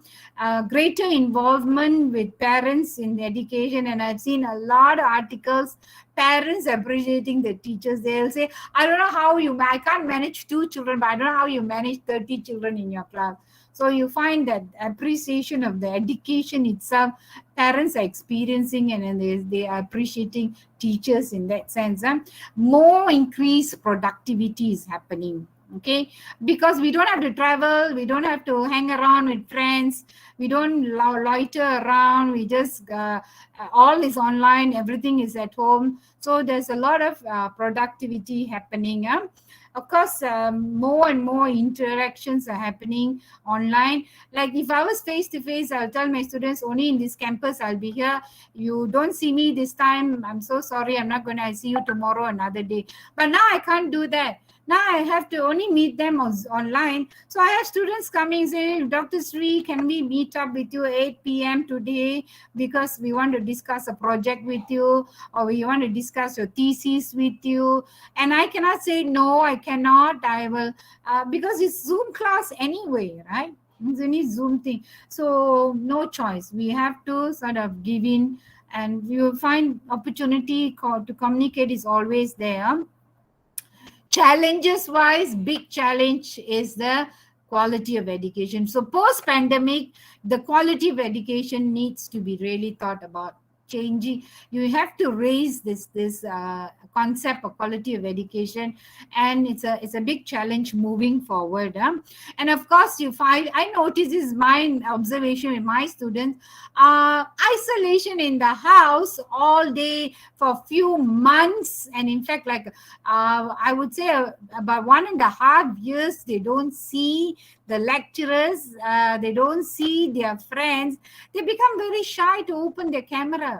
Greater involvement with parents in education, and I've seen a lot of articles, parents appreciating the teachers. They'll say, I don't know how I can't manage 2 children, but I don't know how you manage 30 children in your class. So you find that appreciation of the education itself, parents are experiencing, and they are appreciating teachers in that sense. More increased productivity is happening. Okay, because we don't have to travel, we don't have to hang around with friends, we don't loiter around, we just all is online, everything is at home. So there's a lot of productivity happening. Of course, more and more interactions are happening online. Like if I was face to face, I'll tell my students, only in this campus I'll be here. You don't see me this time, I'm so sorry, I'm not going to see you tomorrow, another day. But now I can't do that. Now I have to only meet them online. So I have students coming saying, Dr. Sri, can we meet up with you 8 p.m. today because we want to discuss a project with you, or we want to discuss your thesis with you. And I cannot say, no, I cannot. I will, because it's Zoom class anyway, right? It's only Zoom thing. So no choice. We have to sort of give in, and you find opportunity to communicate is always there. Challenges wise, big challenge is the quality of education. So post pandemic, the quality of education needs to be really thought about, changing. You have to raise this concept of quality of education, and it's a big challenge moving forward. And of course, you find, I notice, this is my observation with my students, isolation in the house all day for a few months, and in fact, like I would say about 1.5 years, they don't see the lecturers, they don't see their friends. They become very shy to open their camera.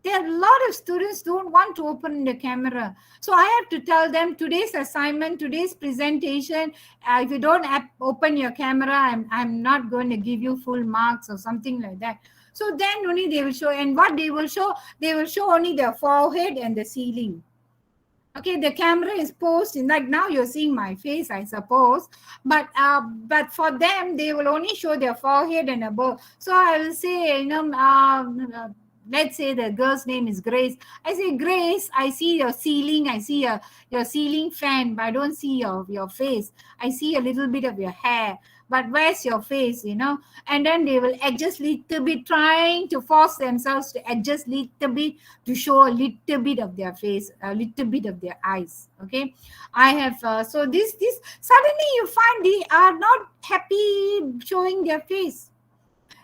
There are a lot of students don't want to open the camera. So I have to tell them, today's assignment, today's presentation, if you don't open your camera, I'm not going to give you full marks or something like that. So then only they will show. And what they will show only their forehead and the ceiling. Okay, the camera is posed in, like now you're seeing my face, I suppose, but for them they will only show their forehead and above. So I will say, let's say the girl's name is Grace. I say, Grace, I see your ceiling, I see your ceiling fan, but I don't see your face. I see a little bit of your hair, but where's your face, And then they will adjust little bit, trying to force themselves to adjust little bit to show a little bit of their face, a little bit of their eyes. Okay, I have so this suddenly you find they are not happy showing their face,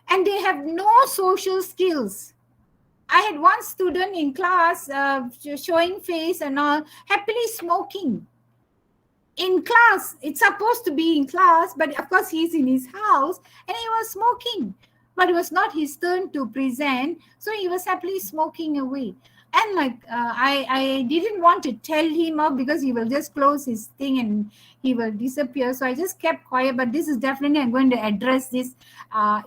and they have no social skills. I had one student in class showing face and all, happily smoking in class. It's supposed to be in class, but of course he's in his house and he was smoking. But it was not his turn to present, so he was happily smoking away. And I didn't want to tell him off because he will just close his thing and he will disappear. So I just kept quiet. But this is definitely, I'm going to address this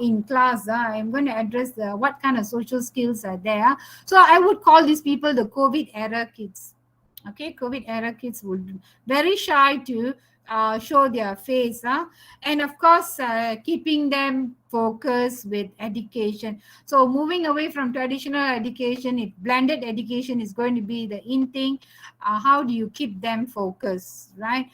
in class. I'm going to address what kind of social skills are there. So I would call these people the COVID era kids. Okay, COVID era kids would very shy to show their face, and of course keeping them focused with education. So moving away from traditional education, if blended education is going to be the in thing, how do you keep them focused, right?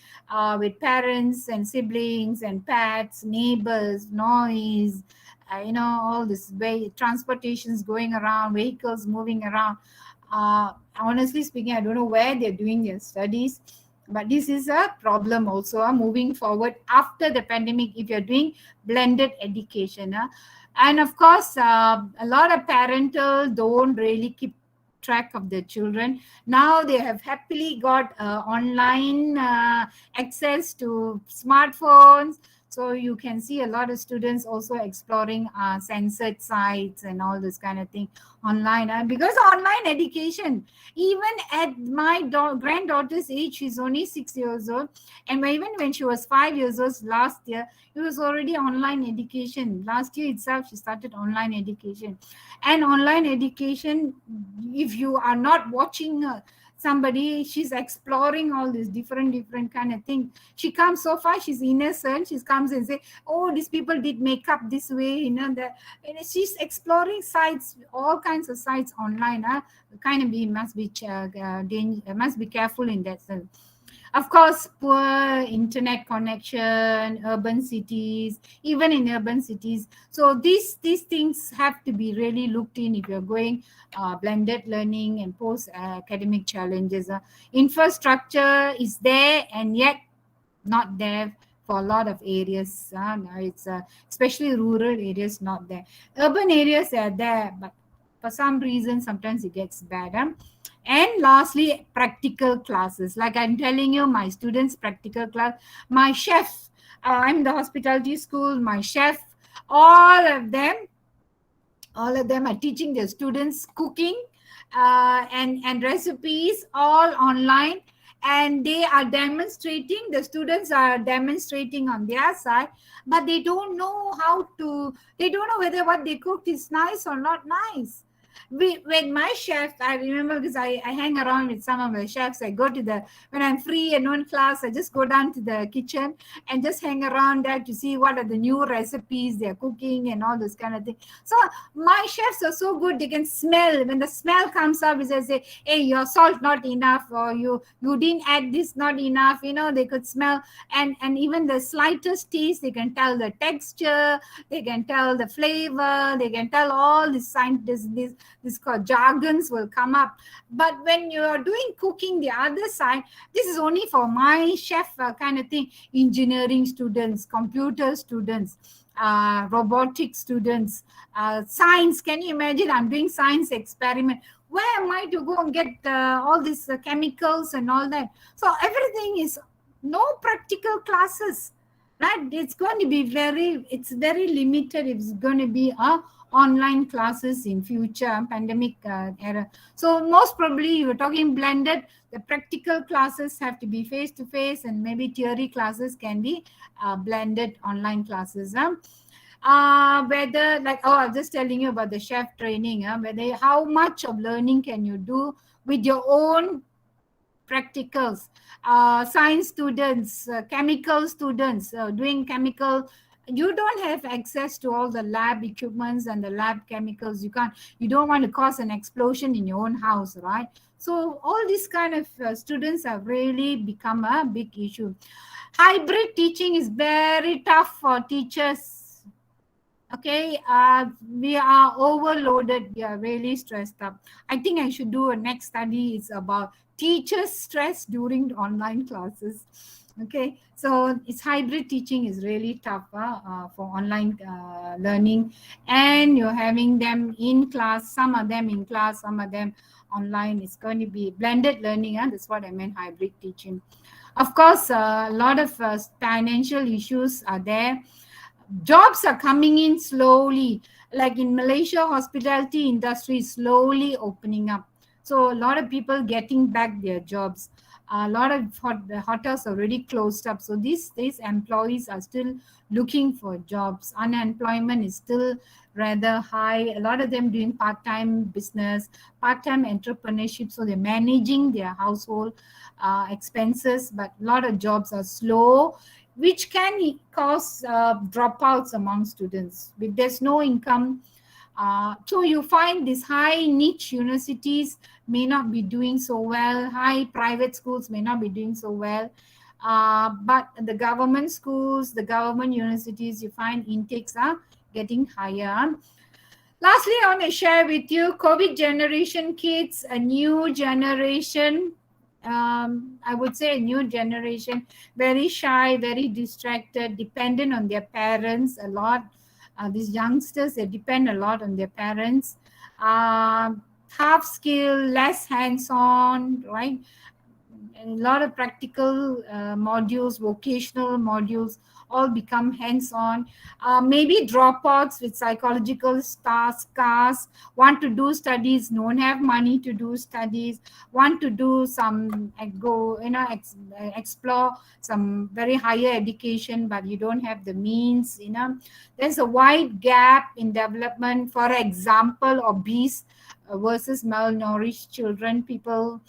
With parents and siblings and pets, neighbors, noise, all this way, transportations going around, vehicles moving around. Honestly speaking, I don't know where they're doing their studies, but this is a problem also moving forward after the pandemic if you're doing blended education. And of course, a lot of parental don't really keep track of their children. Now they have happily got online access to smartphones, so you can see a lot of students also exploring censored sites and all this kind of thing online. Because online education, even at my granddaughter's age, she's only 6 years old, and even when she was 5 years old last year, it was already online education. Last year itself, she started online education. And online education, if you are not watching somebody, she's exploring all these different kind of things. She comes so far, she's innocent, she comes and say, oh, these people did makeup this way, that. And she's exploring sites, all kinds of sites online. Kind of must be must be careful in that sense. Of course, poor internet connection, urban cities, even in urban cities. So these things have to be really looked in if you're going blended learning and post academic challenges. Infrastructure is there and yet not there for a lot of areas. It's especially rural areas not there. Urban areas are there, but for some reason sometimes it gets bad. And lastly, practical classes. Like I'm telling you, my students' practical class, my chef, I'm the hospitality school, my chef, all of them are teaching their students cooking and recipes all online, and they are demonstrating, the students are demonstrating on their side, but they don't know they don't know whether what they cooked is nice or not nice. When my chef, I remember, because I hang around with some of my chefs. I go to when I'm free and on class, I just go down to the kitchen and just hang around there to see what are the new recipes they're cooking and all this kind of thing. So my chefs are so good, they can smell. When the smell comes up, they say, hey, your salt not enough, or you didn't add this not enough. They could smell, and even the slightest taste, they can tell the texture, they can tell the flavor, they can tell all this scientists, this called jargons will come up. But when you are doing cooking, the other side, this is only for my chef kind of thing. Engineering students, computer students, robotic students, science. Can you imagine? I'm doing science experiment. Where am I to go and get all these chemicals and all that? So everything is no practical classes, right? It's going to be it's very limited. It's going to be online classes in future pandemic era. So most probably you were talking blended. The practical classes have to be face to face, and maybe theory classes can be blended online classes. Whether I'm just telling you about the chef training. Whether how much of learning can you do with your own practicals. Science students, chemical students doing chemical, you don't have access to all the lab equipments and the lab chemicals. You don't want to cause an explosion in your own house, right? So all these kind of students have really become a big issue. Hybrid teaching is very tough for teachers. Okay, we are overloaded. We are really stressed up. I think I should do a next study. It's about teachers' stress during online classes. Okay, so it's hybrid teaching is really tough for online learning, and you're having them in class. Some of them in class, some of them online. It's going to be blended learning. That's what I meant, hybrid teaching. Of course, a lot of financial issues are there. Jobs are coming in slowly, like in Malaysia, hospitality industry is slowly opening up, so a lot of people getting back their jobs. A lot of the hotels already closed up, so these employees are still looking for jobs. Unemployment is still rather high. A lot of them doing part-time business, part-time entrepreneurship, so they're managing their household expenses, but a lot of jobs are slow, which can cause dropouts among students. If there's no income, so you find these high niche universities may not be doing so well, high private schools may not be doing so well, but the government schools, the government universities, you find intakes are getting higher. Lastly, I want to share with you COVID generation kids, a new generation. I would say a new generation, very shy, very distracted, dependent on their parents a lot. These youngsters, they depend a lot on their parents. Half skill, less hands-on, right? A lot of practical modules, vocational modules, all become hands-on. Maybe dropouts with psychological scars, want to do studies, don't have money to do studies, want to do some explore some very higher education, but you don't have the means. There's a wide gap in development. For example, obese versus malnourished children, people,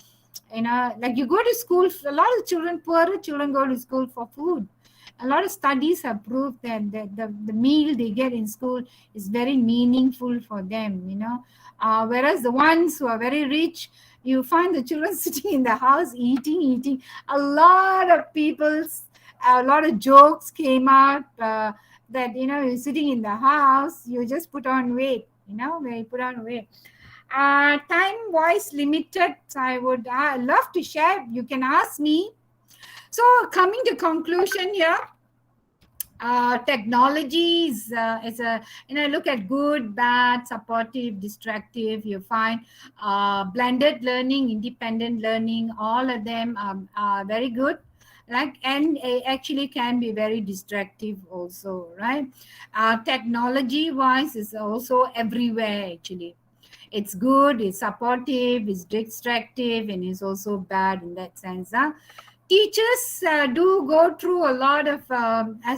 like you go to school, a lot of children, poorer children go to school for food. A lot of studies have proved that the meal they get in school is very meaningful for them, whereas the ones who are very rich, you find the children sitting in the house eating. A lot of a lot of jokes came out that you're sitting in the house, you just put on weight, where you put on weight. Time wise limited, so I would love to share. You can ask me. So coming to conclusion here, technology is a, look at good, bad, supportive, distractive. You find blended learning, independent learning, all of them are very good, and actually can be very distractive also, right? Technology wise is also everywhere actually. It's good, it's supportive, it's distractive, and it's also bad in that sense. Teachers do go through a lot of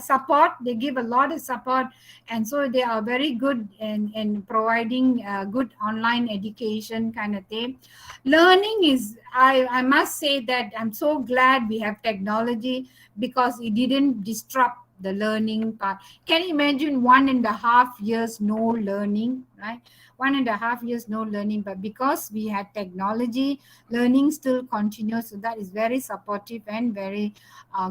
support. They give a lot of support, and so they are very good in providing good online education kind of thing. Learning is, I must say that I'm so glad we have technology, because it didn't disrupt the learning part. Can you imagine 1.5 years no learning, right? 1.5 years no learning, but because we had technology, learning still continues. So that is very supportive and very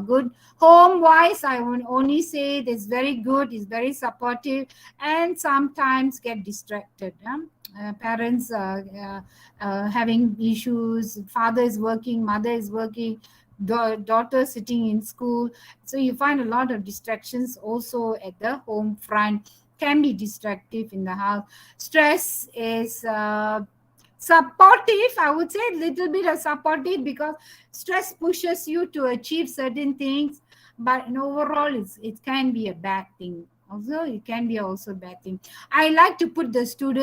good. Home wise, I would only say it is very good, it's very supportive, and sometimes get distracted. Parents having issues, father is working, mother is working, daughter sitting in school, so you find a lot of distractions also at the home front, can be distractive in the house. Stress is supportive, I would say a little bit of supportive, because stress pushes you to achieve certain things, but in overall it can be a bad thing also. It can be also a bad thing. I like to put the student